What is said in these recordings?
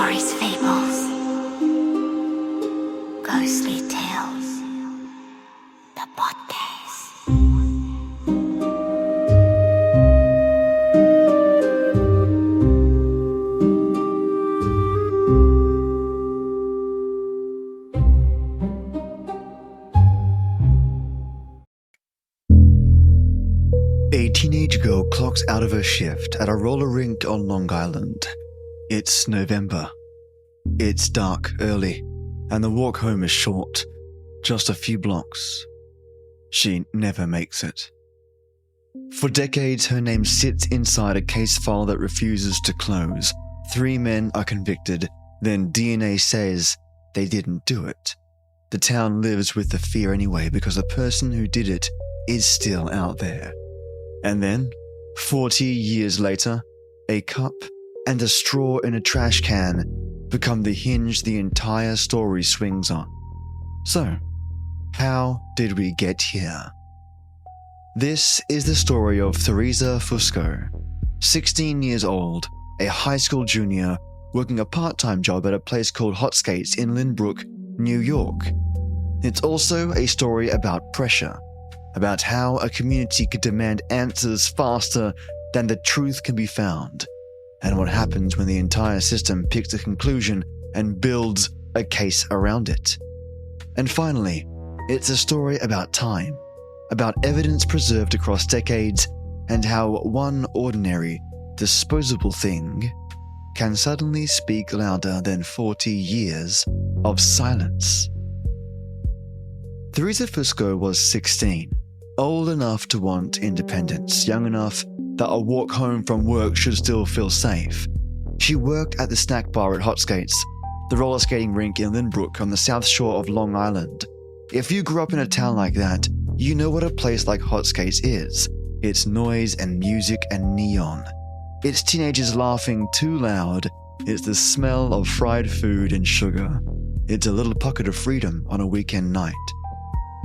Stories, fables, ghostly tales, the podcast. 'A teenage girl clocks out of her shift at a roller rink on Long Island. It's November. It's dark early, and the walk home is short, just a few blocks. She never makes it. For decades, her name sits inside a case file that refuses to close. 3 men are convicted, then DNA says they didn't do it. The town lives with the fear anyway because the person who did it is still out there. And then, 40 years later, a cup and a straw in a trash can become the hinge the entire story swings on. So, how did we get here? This is the story of Theresa Fusco, 16 years old, a high school junior working a part-time job at a place called Hot Skates in Lynbrook, New York. It's also a story about pressure, about how a community could demand answers faster than the truth can be found, and what happens when the entire system picks a conclusion and builds a case around it. And finally, it's a story about time, about evidence preserved across decades, and how one ordinary, disposable thing can suddenly speak louder than 40 years of silence. Theresa Fusco was 16, old enough to want independence, young enough that a walk home from work should still feel safe. She worked at the snack bar at Hot Skates, the roller skating rink in Lynbrook on the south shore of Long Island. If you grew up in a town like that, you know what a place like Hot Skates is. It's noise and music and neon. It's teenagers laughing too loud. It's the smell of fried food and sugar. It's a little pocket of freedom on a weekend night.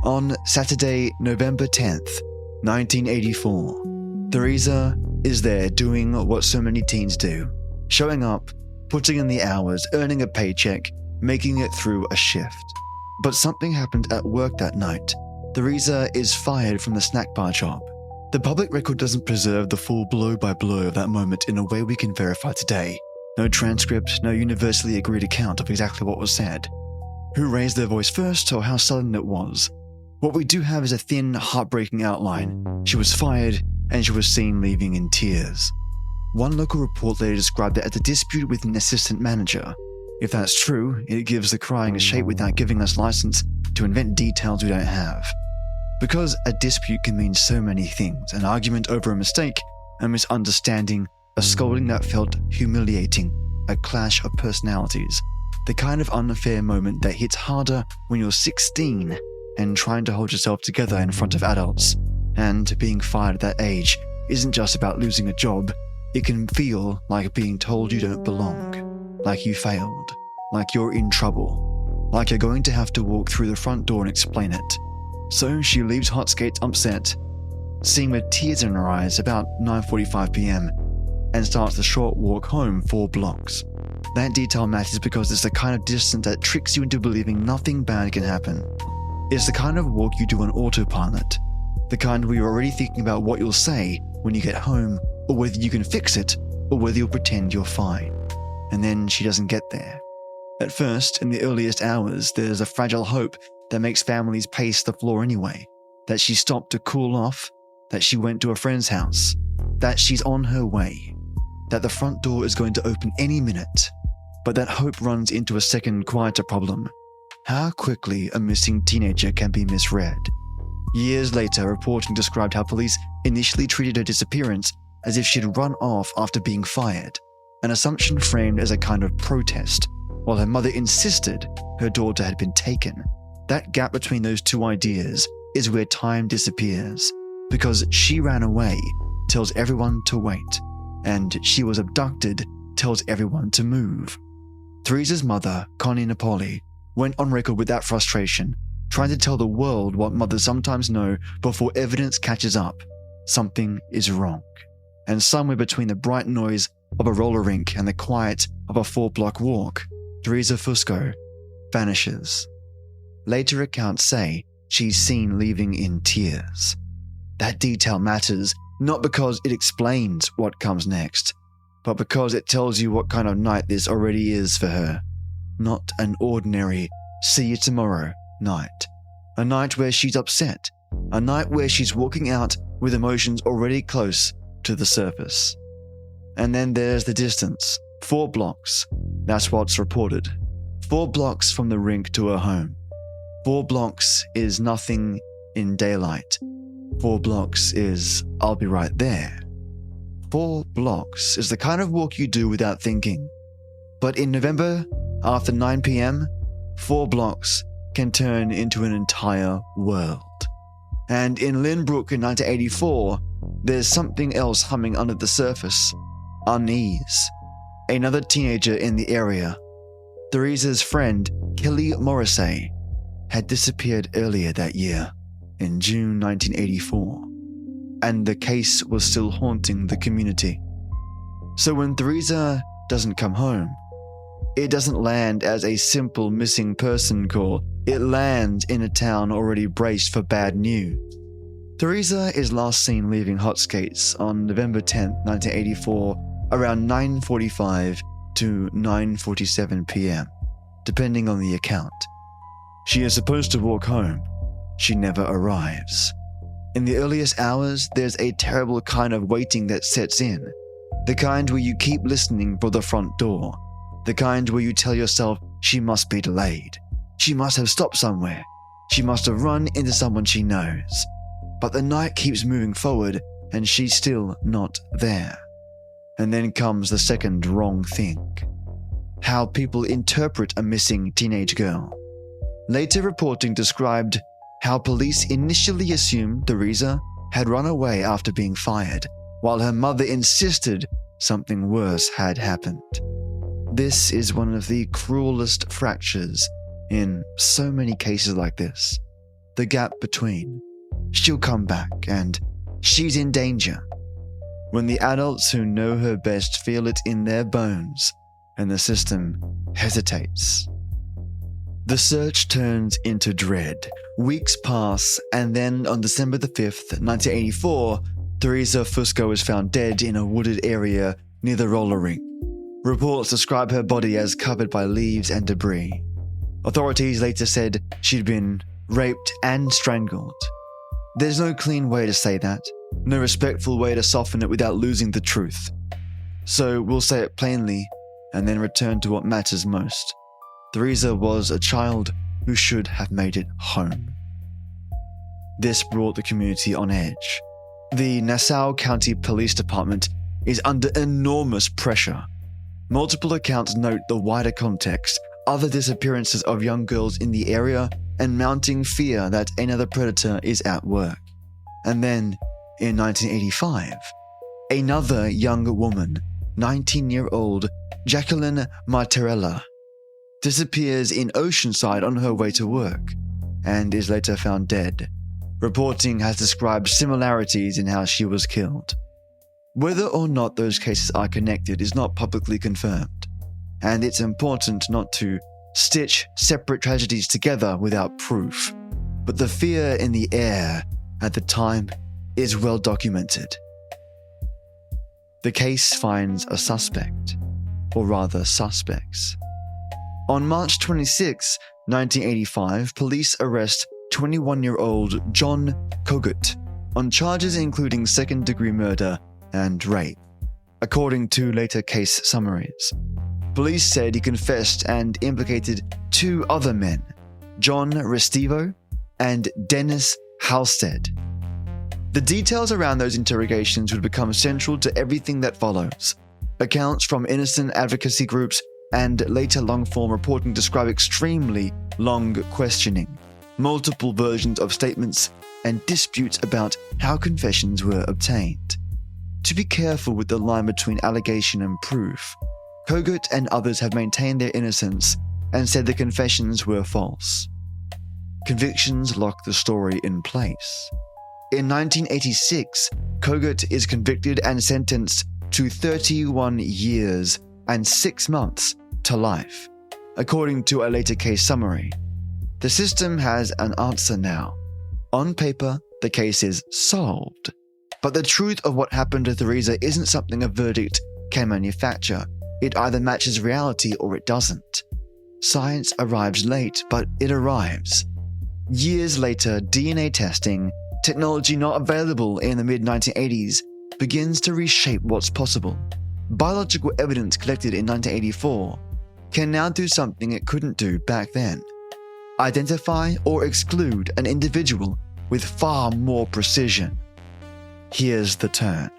On Saturday, November 10th, 1984, Theresa is there doing what so many teens do, showing up, putting in the hours, earning a paycheck, making it through a shift. But something happened at work that night. Theresa is fired from the snack bar job. The public record doesn't preserve the full blow-by-blow of that moment in a way we can verify today. No transcript, no universally agreed account of exactly what was said, who raised their voice first, or how sudden it was. What we do have is a thin, heartbreaking outline. She was fired, and she was seen leaving in tears. One local report later described it as a dispute with an assistant manager. If that's true, it gives the crying a shape without giving us license to invent details we don't have. Because a dispute can mean so many things: an argument over a mistake, a misunderstanding, a scolding that felt humiliating, a clash of personalities. The kind of unfair moment that hits harder when you're 16 and trying to hold yourself together in front of adults. And being fired at that age isn't just about losing a job. It can feel like being told you don't belong, like you failed, like you're in trouble, like you're going to have to walk through the front door and explain it. So she leaves Hot Skates upset, seeing with tears in her eyes about 9:45 p.m, and starts the short walk home 4 blocks. That detail matters because it's the kind of distance that tricks you into believing nothing bad can happen. It's the kind of walk you do on autopilot, the kind where you're already thinking about what you'll say when you get home, or whether you can fix it, or whether you'll pretend you're fine. And then she doesn't get there. At first, in the earliest hours, there's a fragile hope that makes families pace the floor anyway, that she stopped to cool off, that she went to a friend's house, that she's on her way, that the front door is going to open any minute. But that hope runs into a second, quieter problem: how quickly a missing teenager can be misread. Years later, reporting described how police initially treated her disappearance as if she'd run off after being fired, an assumption framed as a kind of protest, while her mother insisted her daughter had been taken. That gap between those two ideas is where time disappears, because she ran away tells everyone to wait, and she was abducted tells everyone to move. Theresa's mother, Connie Napoli, went on record with that frustration, trying to tell the world what mothers sometimes know before evidence catches up: something is wrong. And somewhere between the bright noise of a roller rink and the quiet of a 4-block walk, Theresa Fusco vanishes. Later accounts say she's seen leaving in tears. That detail matters not because it explains what comes next, but because it tells you what kind of night this already is for her. Not an ordinary see you tomorrow night. A night where she's upset. A night where she's walking out with emotions already close to the surface. And then there's the distance. 4 blocks. That's what's reported. 4 blocks from the rink to her home. 4 blocks is nothing in daylight. 4 blocks is I'll be right there. 4 blocks is the kind of walk you do without thinking. But in November, after 9 p.m., 4 blocks can turn into an entire world. And in Lynbrook in 1984, there's something else humming under the surface. Unease. Another teenager in the area, Theresa's friend Kelly Morrissey, had disappeared earlier that year, in June 1984, and the case was still haunting the community. So when Theresa doesn't come home, it doesn't land as a simple missing person call, it lands in a town already braced for bad news. Theresa is last seen leaving Hot Skates on November 10, 1984, around 9:45 to 9:47 p.m., depending on the account. She is supposed to walk home. She never arrives. In the earliest hours, there's a terrible kind of waiting that sets in. The kind where you keep listening for the front door. The kind where you tell yourself she must be delayed. She must have stopped somewhere. She must have run into someone she knows. But the night keeps moving forward and she's still not there. And then comes the second wrong thing. How people interpret a missing teenage girl. Later reporting described how police initially assumed Theresa had run away after being fired, while her mother insisted something worse had happened. This is one of the cruelest fractures in so many cases like this. The gap between she'll come back and she's in danger. When the adults who know her best feel it in their bones and the system hesitates. The search turns into dread. Weeks pass, and then on December the 5th, 1984, Theresa Fusco is found dead in a wooded area near the roller rink. Reports describe her body as covered by leaves and debris. Authorities later said she'd been raped and strangled. There's no clean way to say that, no respectful way to soften it without losing the truth. So we'll say it plainly and then return to what matters most. Theresa was a child who should have made it home. This brought the community on edge. The Nassau County Police Department is under enormous pressure. Multiple accounts note the wider context, other disappearances of young girls in the area, and mounting fear that another predator is at work. And then, in 1985, another young woman, 19-year-old Jacqueline Martirella, disappears in Oceanside on her way to work and is later found dead. Reporting has described similarities in how she was killed. Whether or not those cases are connected is not publicly confirmed, and it's important not to stitch separate tragedies together without proof. But the fear in the air at the time is well documented. The case finds a suspect, or rather suspects. On March 26, 1985, police arrest 21-year-old John Kogut on charges including second-degree murder and rape, according to later case summaries. Police said he confessed and implicated 2 other men, John Restivo and Dennis Halstead. The details around those interrogations would become central to everything that follows. Accounts from innocent advocacy groups and later long-form reporting describe extremely long questioning, multiple versions of statements, and disputes about how confessions were obtained. To be careful with the line between allegation and proof, Kogut and others have maintained their innocence and said the confessions were false. Convictions lock the story in place. In 1986, Kogut is convicted and sentenced to 31 years and 6 months to life, according to a later case summary. The system has an answer now. On paper, the case is solved. But the truth of what happened to Theresa isn't something a verdict can manufacture. It either matches reality or it doesn't. Science arrives late, but it arrives. Years later, DNA testing, technology not available in the mid-1980s, begins to reshape what's possible. Biological evidence collected in 1984 can now do something it couldn't do back then. Identify or exclude an individual with far more precision. Here's the turn,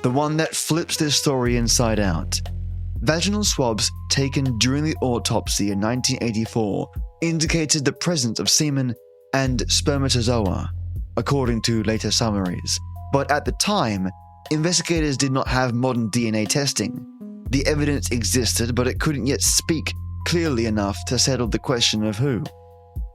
the one that flips this story inside out. Vaginal swabs taken during the autopsy in 1984 indicated the presence of semen and spermatozoa, according to later summaries. But at the time, investigators did not have modern DNA testing. The evidence existed, but it couldn't yet speak clearly enough to settle the question of who.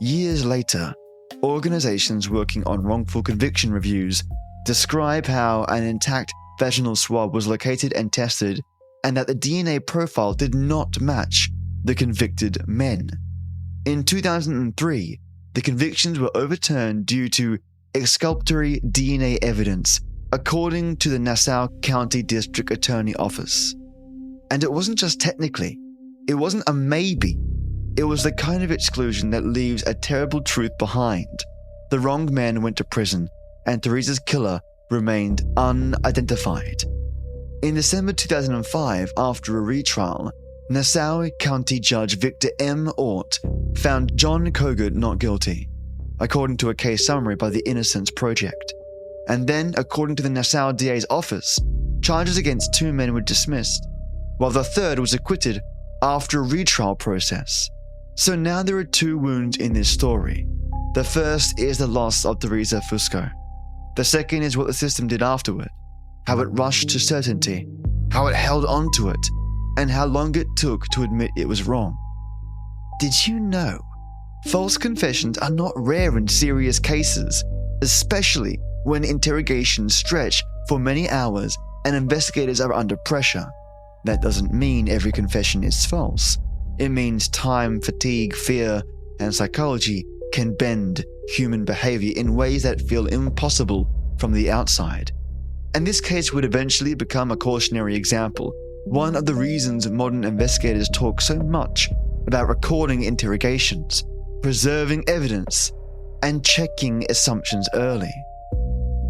Years later, organizations working on wrongful conviction reviews describe how an intact vaginal swab was located and tested, and that the DNA profile did not match the convicted men. In 2003, the convictions were overturned due to exculpatory DNA evidence, according to the Nassau County District Attorney Office. And it wasn't just technically. It wasn't a maybe. It was the kind of exclusion that leaves a terrible truth behind. The wrong man went to prison, and Theresa's killer remained unidentified. In December 2005, after a retrial, Nassau County Judge Victor M. Ort found John Kogut not guilty, according to a case summary by the Innocence Project. And then, according to the Nassau DA's office, charges against 2 men were dismissed, while the third was acquitted after a retrial process. So now there are 2 wounds in this story. The first is the loss of Theresa Fusco. The second is what the system did afterward, how it rushed to certainty, how it held on to it, and how long it took to admit it was wrong. Did you know? False confessions are not rare in serious cases, especially when interrogations stretch for many hours and investigators are under pressure. That doesn't mean every confession is false. It means time, fatigue, fear, and psychology can bend human behavior in ways that feel impossible from the outside. And this case would eventually become a cautionary example, one of the reasons modern investigators talk so much about recording interrogations, preserving evidence, and checking assumptions early.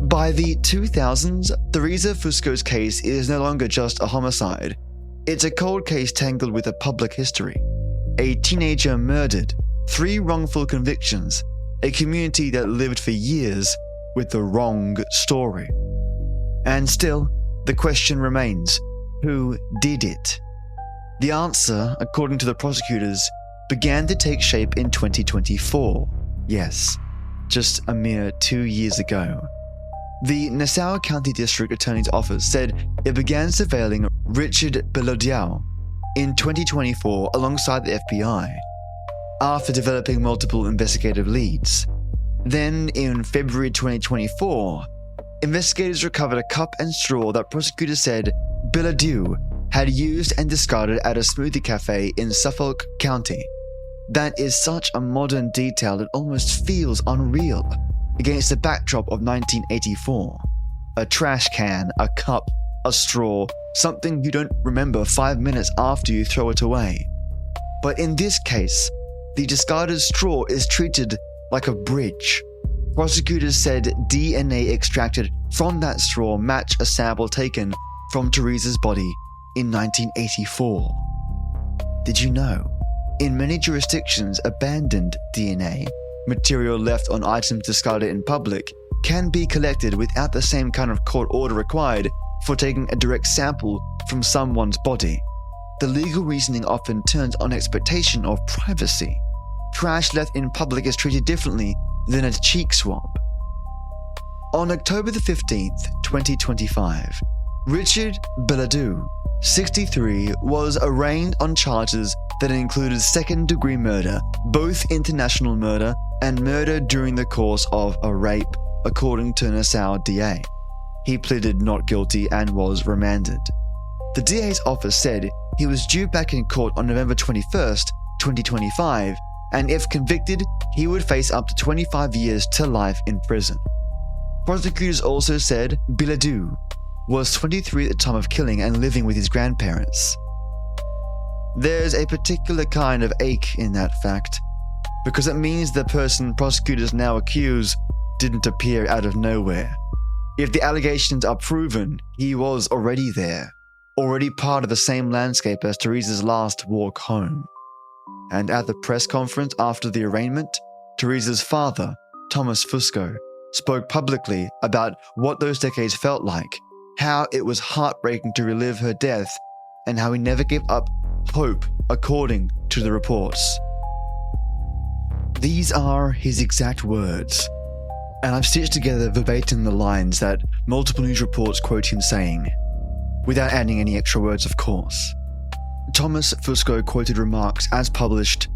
By the 2000s, Theresa Fusco's case is no longer just a homicide. It's a cold case tangled with a public history. A teenager murdered, 3 wrongful convictions, a community that lived for years with the wrong story. And still, the question remains, who did it? The answer, according to the prosecutors, began to take shape in 2024. Yes, just a mere 2 years ago. The Nassau County District Attorney's Office said it began surveilling Richard Belodiau in 2024 alongside the FBI, after developing multiple investigative leads. Then, in February 2024, investigators recovered a cup and straw that prosecutors said Belodiau had used and discarded at a smoothie cafe in Suffolk County. That is such a modern detail it almost feels unreal against the backdrop of 1984. A trash can, a cup, a straw, something you don't remember 5 minutes after you throw it away. But in this case, the discarded straw is treated like a bridge. Prosecutors said DNA extracted from that straw matched a sample taken from Theresa's body in 1984. Did you know? In many jurisdictions, abandoned DNA, material left on items discarded in public, can be collected without the same kind of court order required for taking a direct sample from someone's body. The legal reasoning often turns on expectation of privacy. Trash left in public is treated differently than a cheek swab. On October the 15th, 2025, Richard Belodiau, 63, was arraigned on charges that included second-degree murder, both international murder and murder during the course of a rape, according to Nassau DA. He pleaded not guilty and was remanded. The DA's office said he was due back in court on November 21st, 2025, and if convicted, he would face up to 25 years to life in prison. Prosecutors also said Bilodeau was 23 at the time of killing and living with his grandparents. There's a particular kind of ache in that fact, because it means the person prosecutors now accuse didn't appear out of nowhere. If the allegations are proven, he was already there, already part of the same landscape as Theresa's last walk home. And at the press conference after the arraignment, Theresa's father, Thomas Fusco, spoke publicly about what those decades felt like, how it was heartbreaking to relive her death, and how he never gave up hope, according to the reports. These are his exact words, and I've stitched together verbatim the lines that multiple news reports quote him saying, without adding any extra words, of course. Thomas Fusco quoted remarks as published,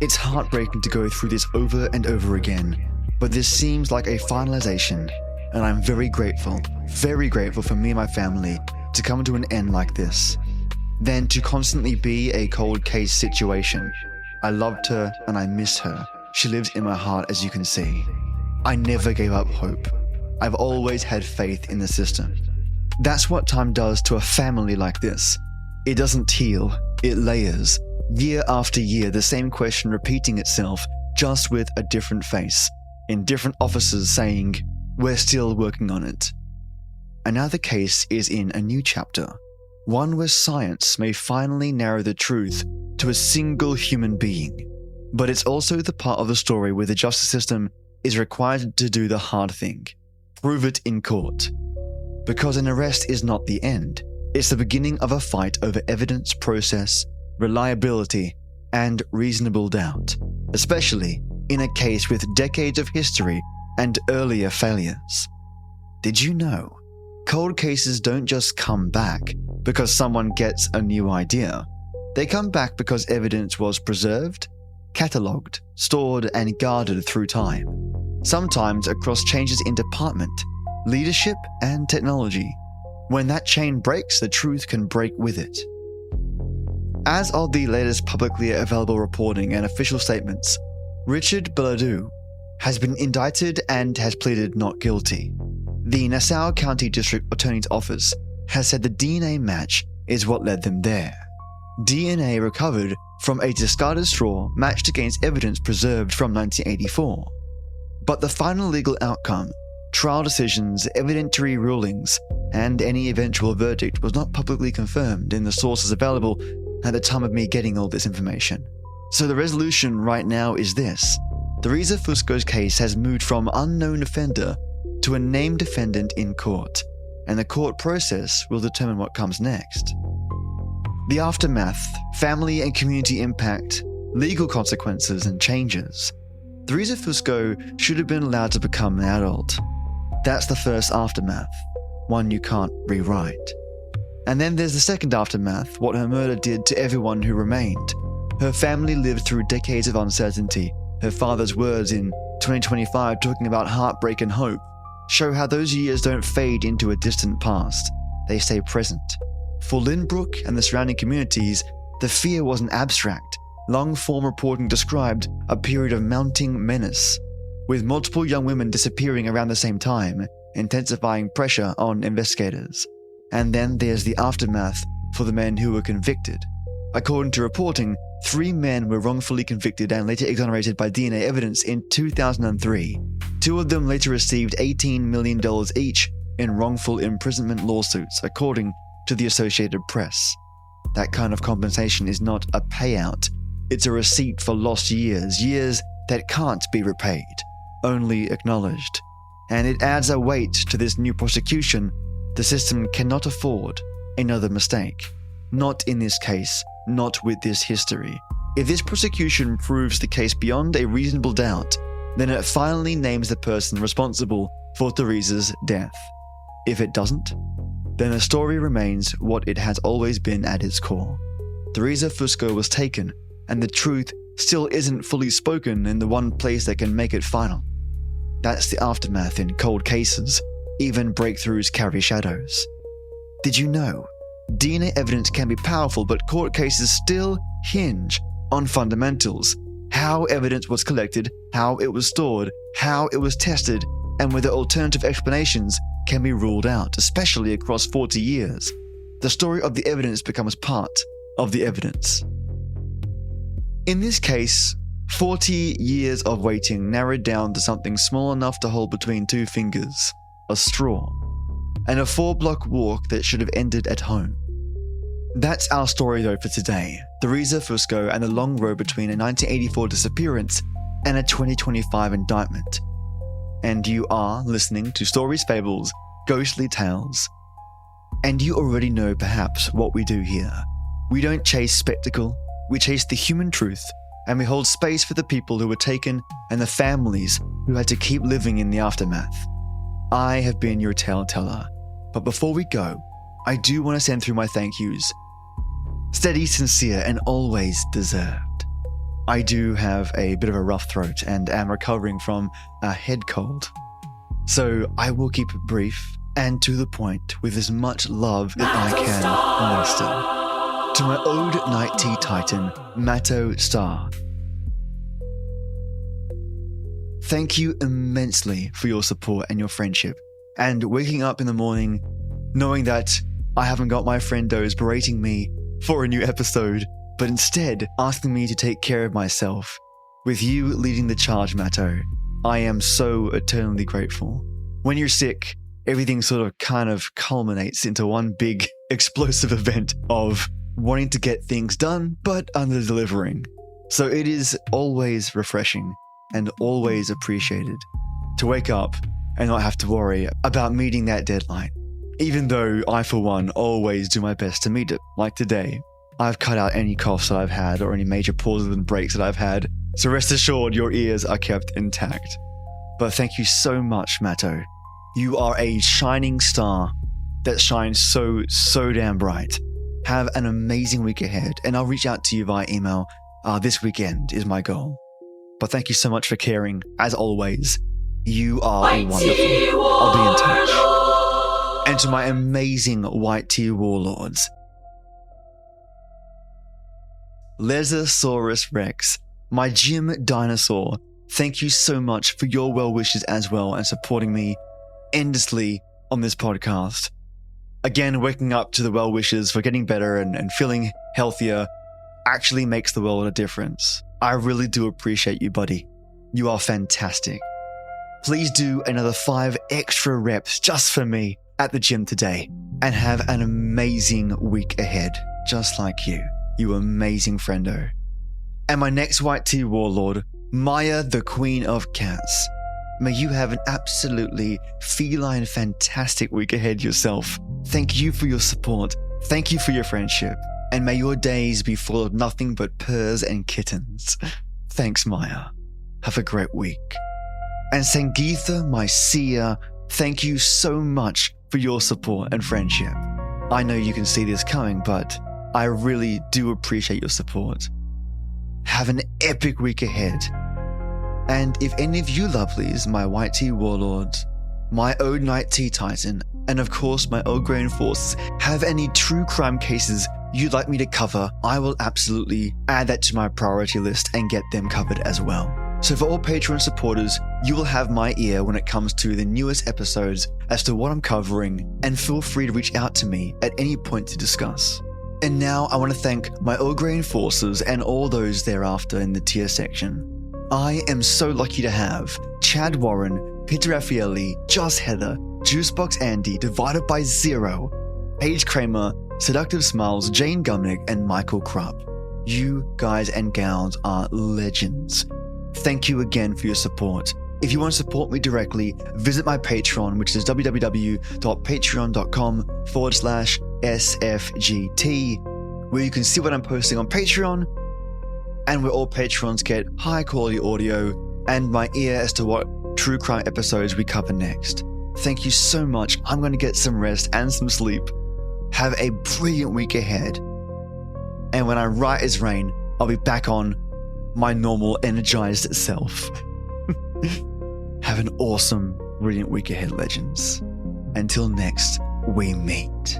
"It's heartbreaking to go through this over and over again, but this seems like a finalization, and I'm very grateful for me and my family to come to an end like this, than to constantly be a cold case situation. I loved her and I miss her. She lives in my heart, as you can see. I never gave up hope. I've always had faith in the system." That's what time does to a family like this. It doesn't heal, it layers. Year after year, the same question repeating itself, just with a different face, in different offices saying, "We're still working on it." And now the case is in a new chapter, one where science may finally narrow the truth to a single human being. But it's also the part of the story where the justice system is required to do the hard thing, prove it in court. Because an arrest is not the end, it's the beginning of a fight over evidence, process, reliability, and reasonable doubt, especially in a case with decades of history and earlier failures. Did you know? Cold cases don't just come back because someone gets a new idea. They come back because evidence was preserved, catalogued, stored, and guarded through time, sometimes across changes in department, leadership, and technology. When that chain breaks, the truth can break with it. As of the latest publicly available reporting and official statements, Richard Bilodeau has been indicted and has pleaded not guilty. The Nassau County District Attorney's Office has said the DNA match is what led them there. DNA recovered from a discarded straw matched against evidence preserved from 1984. But the final legal outcome, trial decisions, evidentiary rulings, and any eventual verdict was not publicly confirmed in the sources available at the time of me getting all this information. So the resolution right now is this. Theresa Fusco's case has moved from unknown offender to a named defendant in court, and the court process will determine what comes next. The aftermath, family and community impact, legal consequences and changes. Theresa Fusco should have been allowed to become an adult. That's the first aftermath, one you can't rewrite. And then there's the second aftermath, what her murder did to everyone who remained. Her family lived through decades of uncertainty. Her father's words in 2025 talking about heartbreak and hope show how those years don't fade into a distant past. They stay present. For Lynbrook and the surrounding communities, the fear wasn't abstract. Long-form reporting described a period of mounting menace, with multiple young women disappearing around the same time, intensifying pressure on investigators. And then there's the aftermath for the men who were convicted. According to reporting, 3 men were wrongfully convicted and later exonerated by DNA evidence in 2003. 2 of them later received $18 million each in wrongful imprisonment lawsuits, according to the Associated Press. That kind of compensation is not a payout. It's a receipt for lost years, years that can't be repaid, only acknowledged. And it adds a weight to this new prosecution. The system cannot afford another mistake. Not in this case, not with this history. If this prosecution proves the case beyond a reasonable doubt, then it finally names the person responsible for Theresa's death. If it doesn't, then the story remains what it has always been at its core. Theresa Fusco was taken, and the truth still isn't fully spoken in the one place that can make it final. That's the aftermath in cold cases. Even breakthroughs carry shadows. Did you know? DNA evidence can be powerful, but court cases still hinge on fundamentals: how evidence was collected, how it was stored, how it was tested, and whether alternative explanations can be ruled out, especially across 40 years. The story of the evidence becomes part of the evidence. In this case, 40 years of waiting narrowed down to something small enough to hold between two fingers: a straw, and a 4-block walk that should have ended at home. That's our story though for today: Theresa Fusco and the long road between a 1984 disappearance and a 2025 indictment. And you are listening to Stories, Fables, Ghostly Tales. And you already know perhaps what we do here. We don't chase spectacle, we chase the human truth, and we hold space for the people who were taken and the families who had to keep living in the aftermath. I have been your tale teller, but before we go, I do want to send through my thank yous. Steady, sincere, and always deserved. I do have a bit of a rough throat and am recovering from a head cold. So I will keep it brief and to the point with as much love as I can muster. To my ode night tea titan, Matto Star. Thank you immensely for your support and your friendship, and waking up in the morning knowing that I haven't got my friendos berating me for a new episode, but instead asking me to take care of myself. With you leading the charge, Matto, I am so eternally grateful. When you're sick, everything sort of kind of culminates into one big explosive event of wanting to get things done, but under-delivering. So it is always refreshing and always appreciated to wake up and not have to worry about meeting that deadline. Even though I, for one, always do my best to meet it, like today. I've cut out any coughs that I've had or any major pauses and breaks that I've had, so rest assured your ears are kept intact. But thank you so much, Matto. You are a shining star that shines so damn bright. Have an amazing week ahead, and I'll reach out to you via email. This weekend is my goal. But thank you so much for caring, as always. You are wonderful. I'll be in touch. And to my amazing white tea warlords, Lesosaurus Rex, my gym dinosaur, thank you so much for your well wishes as well and supporting me endlessly on this podcast. Again, waking up to the well wishes for getting better and feeling healthier actually makes the world a difference. I really do appreciate you, buddy. You are fantastic. Please do another 5 extra reps just for me at the gym today and have an amazing week ahead, just like you amazing friendo. And my next white tea warlord, Maya, the Queen of Cats. May you have an absolutely feline fantastic week ahead yourself. Thank you for your support. Thank you for your friendship. And may your days be full of nothing but purrs and kittens. Thanks, Maya. Have a great week. And Sangeetha, my seer, thank you so much for your support and friendship. I know you can see this coming, but I really do appreciate your support. Have an epic week ahead. And if any of you lovelies, my white tea warlords, my Ode Night Tea Titan, and of course my Old Grey Enforcers, have any true crime cases you'd like me to cover, I will absolutely add that to my priority list and get them covered as well. So for all Patreon supporters, you will have my ear when it comes to the newest episodes as to what I'm covering, and feel free to reach out to me at any point to discuss. And now I want to thank my Old Grey Enforcers and all those thereafter in the tier section. I am so lucky to have Chad Warren, Peter Raffaelli, Joss Heather, Juicebox Andy, Divided by Zero, Paige Kramer, Seductive Smiles, Jane Gumnick, and Michael Krupp. You guys and gals are legends. Thank you again for your support. If you want to support me directly, visit my Patreon, which is www.patreon.com/SFGT, where you can see what I'm posting on Patreon, and where all Patrons get high quality audio and my ear as to what true crime episodes we cover next. Thank you so much. I'm going to get some rest and some sleep. Have a brilliant week ahead. And when I'm right as rain, I'll be back on my normal energized self. Have an awesome, brilliant week ahead, legends. Until next we meet.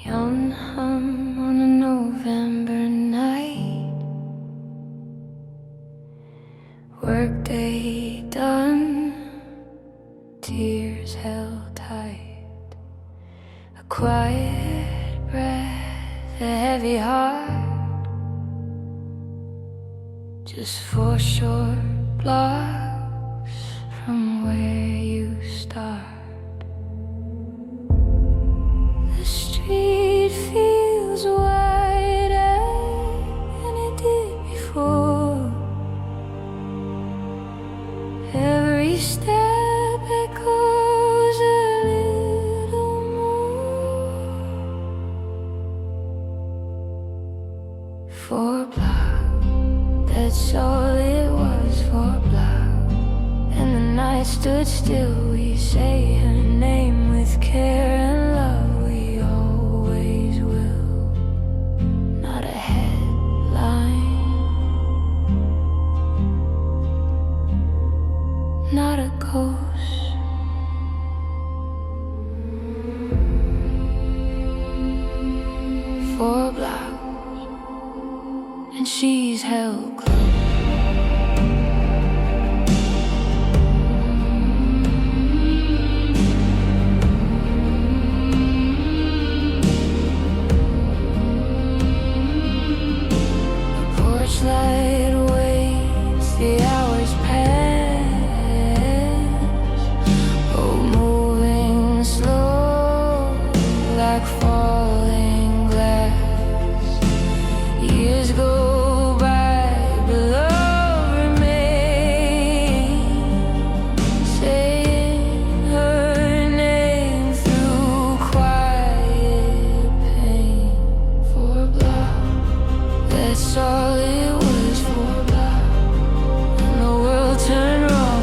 Young hum on a November night, workday done, tears held tight, a quiet breath, a heavy heart, just 4 short blocks from where you start. The street feels wider than it did before. Every step echoes a little more. 4 blocks, that's all it was, 4 blocks. And the night stood still, we say her name with care and love. We always will. Not a headline, not a ghost. Four blocks, and she's held close. Light waits, the hours pass, oh, moving slow like falling glass. Years go by, but love remains, saying her name through quiet pain. 4 blocks, that's all it was.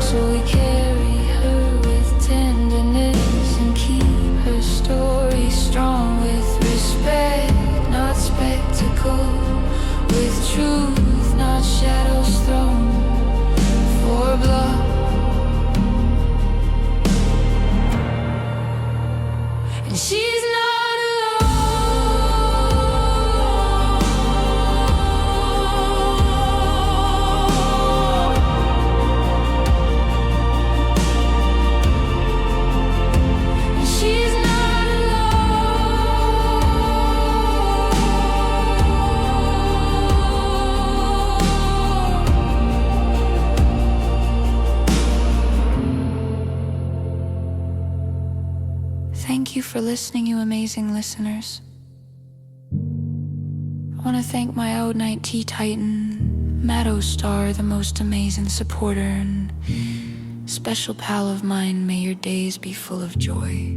So we carry her with tenderness and keep her story strong with respect, not spectacle, with truth, not shadows thrown. 4 blocks, and she's not Thank you for listening, you amazing listeners. I want to thank my old night tea titan, Maddo Star, the most amazing supporter and special pal of mine. May your days be full of joy.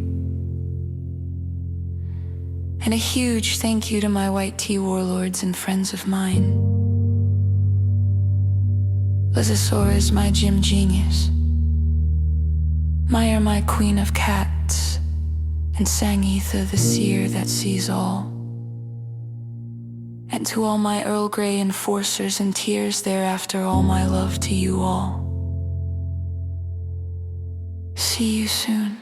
And a huge thank you to my white tea warlords and friends of mine. Lizosaurus, my gym genius. Maya, my queen of cats. And Sangitha, the seer that sees all. And to all my Earl Grey enforcers and tears thereafter, all my love to you all. See you soon.